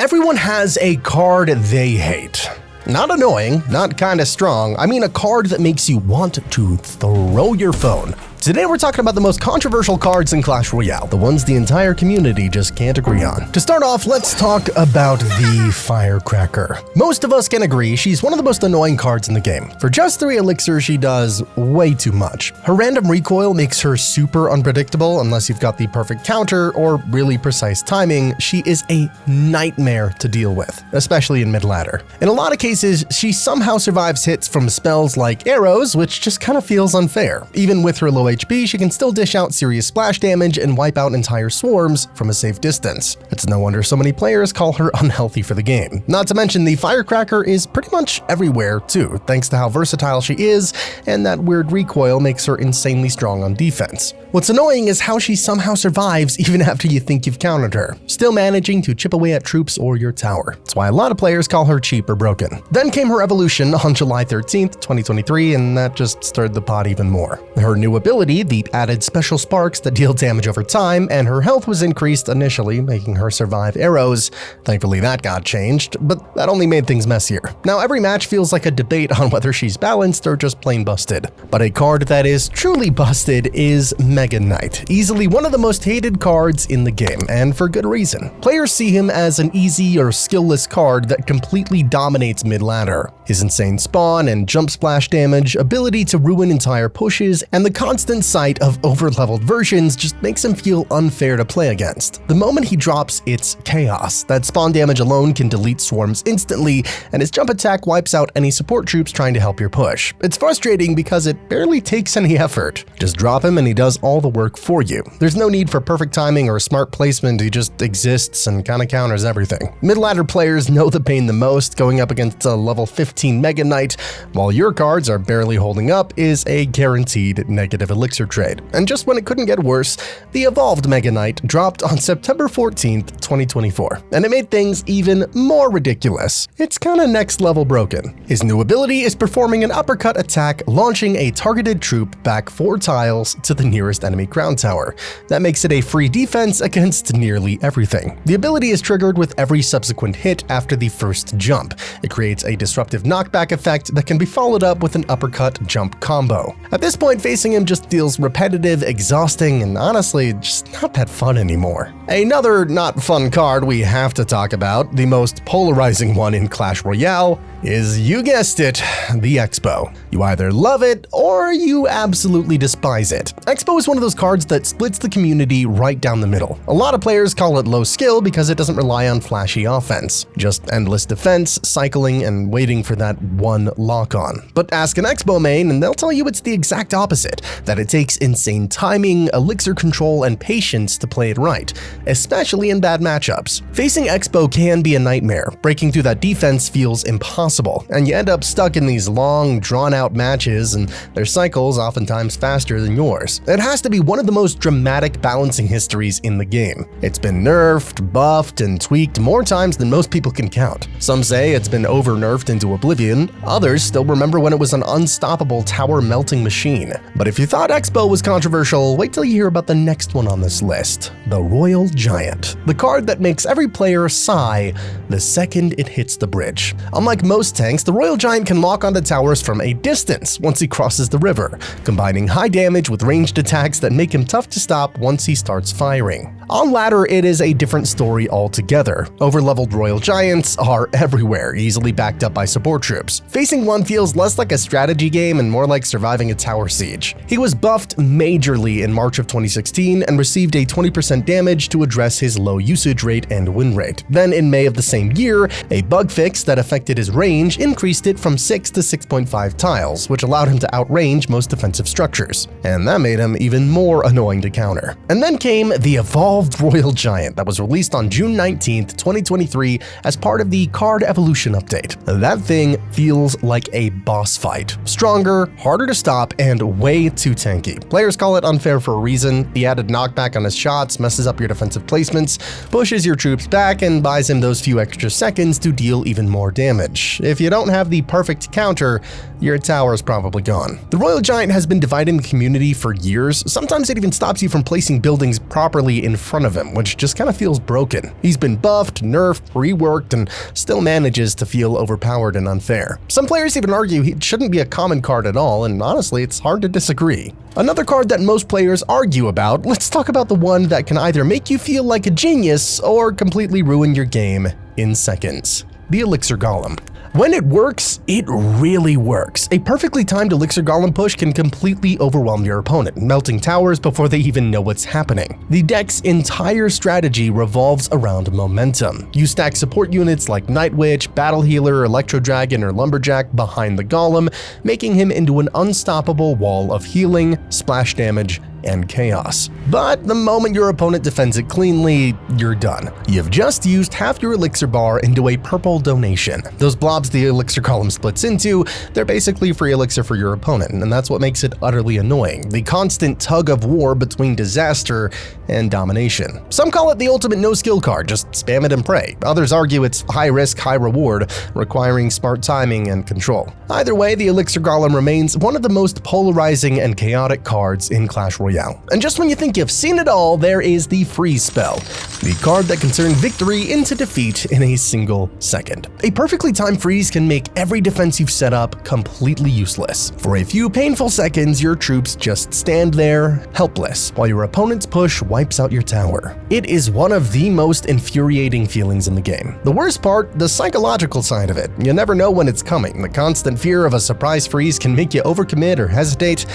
Everyone has a card they hate. Not annoying, not kinda strong, I mean a card that makes you want to throw your phone. Today we're talking about the most controversial cards in Clash Royale, the ones the entire community just can't agree on. To start off, let's talk about the Firecracker. Most of us can agree she's one of the most annoying cards in the game. For just 3 elixirs, she does way too much. Her random recoil makes her super unpredictable unless you've got the perfect counter or really precise timing. She is a nightmare to deal with, especially in mid-ladder. In a lot of cases, she somehow survives hits from spells like arrows, which just kind of feels unfair. Even with her low HP, she can still dish out serious splash damage and wipe out entire swarms from a safe distance. It's no wonder so many players call her unhealthy for the game. Not to mention, the Firecracker is pretty much everywhere too, thanks to how versatile she is, and that weird recoil makes her insanely strong on defense. What's annoying is how she somehow survives even after you think you've countered her, still managing to chip away at troops or your tower. That's why a lot of players call her cheap or broken. Then came her evolution on July 13th, 2023, and that just stirred the pot even more. Her new ability, the added special sparks that deal damage over time, and her health was increased initially, making her survive arrows. Thankfully that got changed, but that only made things messier. Now every match feels like a debate on whether she's balanced or just plain busted. But a card that is truly busted is Mega Knight, easily one of the most hated cards in the game, and for good reason. Players see him as an easy or skillless card that completely dominates mid-ladder. His insane spawn and jump splash damage, ability to ruin entire pushes, and the constant sight of over-leveled versions just makes him feel unfair to play against. The moment he drops, it's chaos. That spawn damage alone can delete swarms instantly, and his jump attack wipes out any support troops trying to help your push. It's frustrating because it barely takes any effort. Just drop him and he does all the work for you. There's no need for perfect timing or smart placement, he just exists and kinda counters everything. Mid-ladder players know the pain the most. Going up against a level 15 Mega Knight, while your cards are barely holding up, is a guaranteed negative elixir trade. And just when it couldn't get worse, the evolved Mega Knight dropped on September 14th, 2024, and it made things even more ridiculous. It's kinda next level broken. His new ability is performing an uppercut attack, launching a targeted troop back 4 tiles to the nearest enemy crown tower. That makes it a free defense against nearly everything. The ability is triggered with every subsequent hit after the first jump. It creates a disruptive knockback effect that can be followed up with an uppercut jump combo. At this point, facing him just feels repetitive, exhausting, and honestly, just not that fun anymore. Another not fun card we have to talk about, the most polarizing one in Clash Royale, is, you guessed it, the Expo. You either love it or you absolutely despise it. Expo is one of those cards that splits the community right down the middle. A lot of players call it low skill because it doesn't rely on flashy offense, just endless defense, cycling, and waiting for that one lock-on. But ask an Expo main and they'll tell you it's the exact opposite, that it takes insane timing, elixir control, and patience to play it right, especially in bad matchups. Facing Expo can be a nightmare. Breaking through that defense feels impossible, and you end up stuck in these long, drawn-out matches, and their cycles oftentimes faster than yours. It has to be one of the most dramatic balancing histories in the game. It's been nerfed, buffed, and tweaked more times than most people can count. Some say it's been over-nerfed into oblivion, others still remember when it was an unstoppable tower-melting machine. But if you thought Expo was controversial, wait till you hear about the next one on this list, the Royal Giant. The card that makes every player sigh the second it hits the bridge. Unlike most tanks, the Royal Giant can lock onto towers from a distance once he crosses the river, combining high damage with ranged attacks that make him tough to stop once he starts firing. On ladder, it is a different story altogether. Overleveled Royal Giants are everywhere, easily backed up by support troops. Facing one feels less like a strategy game and more like surviving a tower siege. He was buffed majorly in March of 2016 and received a 20% damage to address his low usage rate and win rate. Then in May of the same year, a bug fix that affected his range increased it from 6 to 6.5 tiles, which allowed him to outrange most defensive structures. And that made him even more annoying to counter. And then came the evolved Royal Giant that was released on June 19th, 2023 as part of the card evolution update. That thing feels like a boss fight. Stronger, harder to stop, and way too tanky. Players call it unfair for a reason. The added knockback on his shots messes up your defensive placements, pushes your troops back, and buys him those few extra seconds to deal even more damage. If you don't have the perfect counter, your tower is probably gone. The Royal Giant has been dividing the community for years. Sometimes it even stops you from placing buildings properly in front of him, which just kind of feels broken. He's been buffed, nerfed, reworked, and still manages to feel overpowered and unfair. Some players even argue he shouldn't be a common card at all, and honestly, it's hard to disagree. Another card that most players argue about, let's talk about the one that can either make you feel like a genius or completely ruin your game in seconds. The Elixir Golem. When it works, it really works. A perfectly timed Elixir Golem push can completely overwhelm your opponent, melting towers before they even know what's happening. The deck's entire strategy revolves around momentum. You stack support units like Night Witch, Battle Healer, Electro Dragon, or Lumberjack behind the Golem, making him into an unstoppable wall of healing, splash damage, and chaos. But the moment your opponent defends it cleanly, you're done. You've just used half your elixir bar into a purple donation. Those blobs the elixir column splits into, they're basically free elixir for your opponent, and that's what makes it utterly annoying. The constant tug of war between disaster and domination. Some call it the ultimate no-skill card, just spam it and pray. Others argue it's high risk, high reward, requiring smart timing and control. Either way, the Elixir Golem remains one of the most polarizing and chaotic cards in Clash Royale. And just when you think you've seen it all, there is the freeze spell, the card that can turn victory into defeat in a single second. A perfectly timed freeze can make every defense you've set up completely useless. For a few painful seconds, your troops just stand there, helpless, while your opponent's push wipes out your tower. It is one of the most infuriating feelings in the game. The worst part, the psychological side of it. You never know when it's coming. The constant fear of a surprise freeze can make you overcommit or hesitate,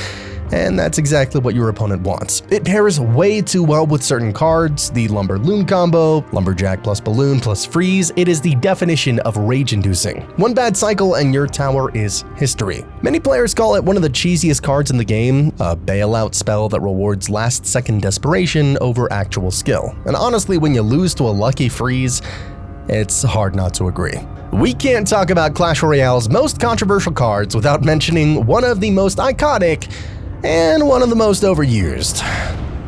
and that's exactly what your opponent wants. It pairs way too well with certain cards, the Lumber Loon combo, Lumberjack plus Balloon plus Freeze. It is the definition of rage-inducing. One bad cycle and your tower is history. Many players call it one of the cheesiest cards in the game, a bailout spell that rewards last-second desperation over actual skill. And honestly, when you lose to a lucky freeze, it's hard not to agree. We can't talk about Clash Royale's most controversial cards without mentioning one of the most iconic and one of the most overused,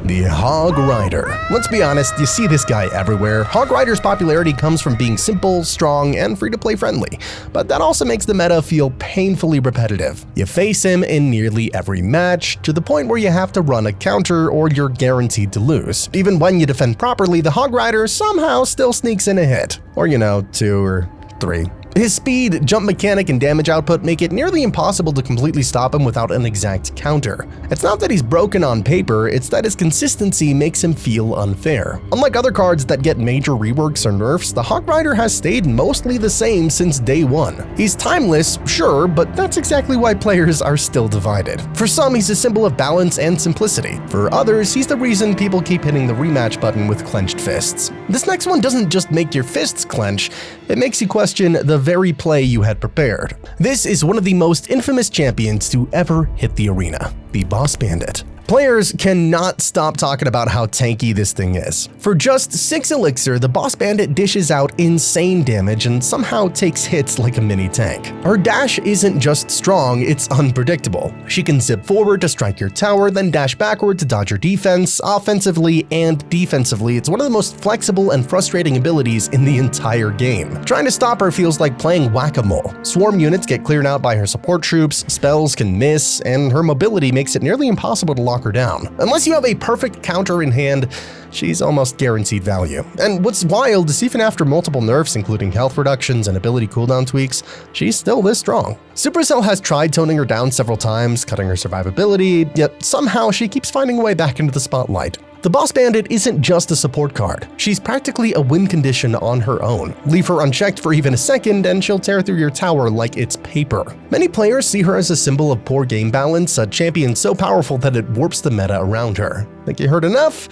the Hog Rider. Let's be honest, you see this guy everywhere. Hog Rider's popularity comes from being simple, strong, and free-to-play friendly, but that also makes the meta feel painfully repetitive. You face him in nearly every match, to the point where you have to run a counter or you're guaranteed to lose. Even when you defend properly, the Hog Rider somehow still sneaks in a hit, or two or three. His speed, jump mechanic, and damage output make it nearly impossible to completely stop him without an exact counter. It's not that he's broken on paper, it's that his consistency makes him feel unfair. Unlike other cards that get major reworks or nerfs, the Hog Rider has stayed mostly the same since day one. He's timeless, sure, but that's exactly why players are still divided. For some, he's a symbol of balance and simplicity. For others, he's the reason people keep hitting the rematch button with clenched fists. This next one doesn't just make your fists clench, it makes you question the very play you had prepared. This is one of the most infamous champions to ever hit the arena, the Boss Bandit. Players cannot stop talking about how tanky this thing is. For just 6 elixir, the Boss Bandit dishes out insane damage and somehow takes hits like a mini tank. Her dash isn't just strong, it's unpredictable. She can zip forward to strike your tower, then dash backward to dodge your defense. Offensively and defensively, it's one of the most flexible and frustrating abilities in the entire game. Trying to stop her feels like playing whack-a-mole. Swarm units get cleared out by her support troops, spells can miss, and her mobility makes it nearly impossible to lock her down. Unless you have a perfect counter in hand, she's almost guaranteed value. And what's wild is even after multiple nerfs, including health reductions and ability cooldown tweaks, she's still this strong. Supercell has tried toning her down several times, cutting her survivability, yet somehow she keeps finding a way back into the spotlight. The Boss Bandit isn't just a support card. She's practically a win condition on her own. Leave her unchecked for even a second and she'll tear through your tower like it's paper. Many players see her as a symbol of poor game balance, a champion so powerful that it warps the meta around her. Think you heard enough?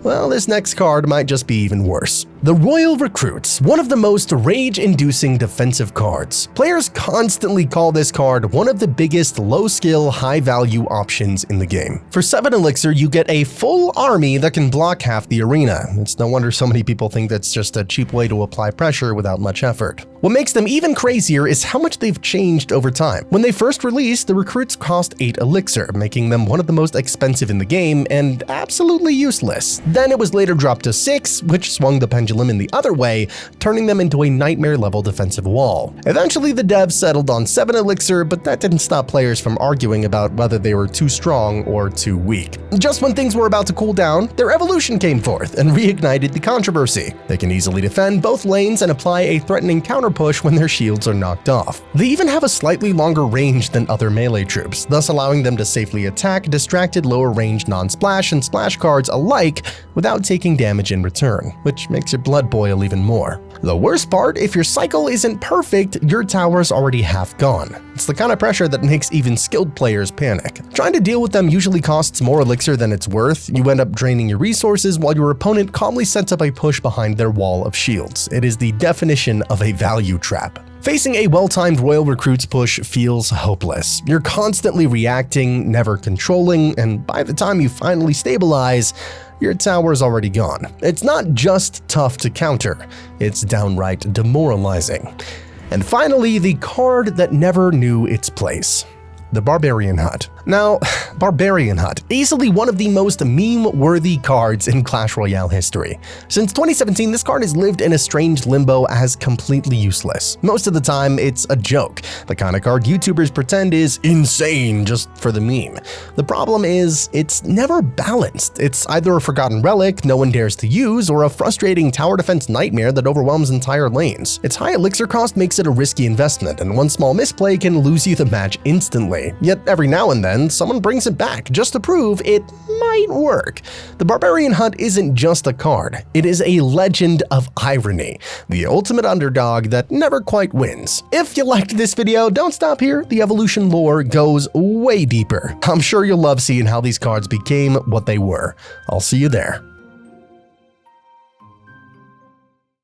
Well, this next card might just be even worse. The Royal Recruits, one of the most rage-inducing defensive cards. Players constantly call this card one of the biggest low-skill, high-value options in the game. For 7 elixir, you get a full army that can block half the arena. It's no wonder so many people think that's just a cheap way to apply pressure without much effort. What makes them even crazier is how much they've changed over time. When they first released, the Recruits cost 8 elixir, making them one of the most expensive in the game and absolutely useless. Then it was later dropped to 6, which swung the pendulum pendulum in the other way, turning them into a nightmare-level defensive wall. Eventually, the devs settled on 7 Elixir, but that didn't stop players from arguing about whether they were too strong or too weak. Just when things were about to cool down, their evolution came forth and reignited the controversy. They can easily defend both lanes and apply a threatening counter-push when their shields are knocked off. They even have a slightly longer range than other melee troops, thus allowing them to safely attack distracted lower-range non-splash and splash cards alike without taking damage in return, which makes your blood boil even more. The worst part, if your cycle isn't perfect, your tower's already half gone. It's the kind of pressure that makes even skilled players panic. Trying to deal with them usually costs more elixir than it's worth. You end up draining your resources while your opponent calmly sets up a push behind their wall of shields. It is the definition of a value trap. Facing a well-timed Royal Recruit's push feels hopeless. You're constantly reacting, never controlling, and by the time you finally stabilize, your tower's already gone. It's not just tough to counter, it's downright demoralizing. And finally, the card that never knew its place. The Barbarian Hut. Now, Barbarian Hut, easily one of the most meme-worthy cards in Clash Royale history. Since 2017, this card has lived in a strange limbo as completely useless. Most of the time, it's a joke, the kind of card YouTubers pretend is insane just for the meme. The problem is, it's never balanced. It's either a forgotten relic no one dares to use, or a frustrating tower defense nightmare that overwhelms entire lanes. Its high elixir cost makes it a risky investment, and one small misplay can lose you the match instantly. Yet every now and then, someone brings it back just to prove it might work. The Barbarian Hut isn't just a card, it is a legend of irony, the ultimate underdog that never quite wins. If you liked this video, don't stop here, the evolution lore goes way deeper. I'm sure you'll love seeing how these cards became what they were. I'll see you there.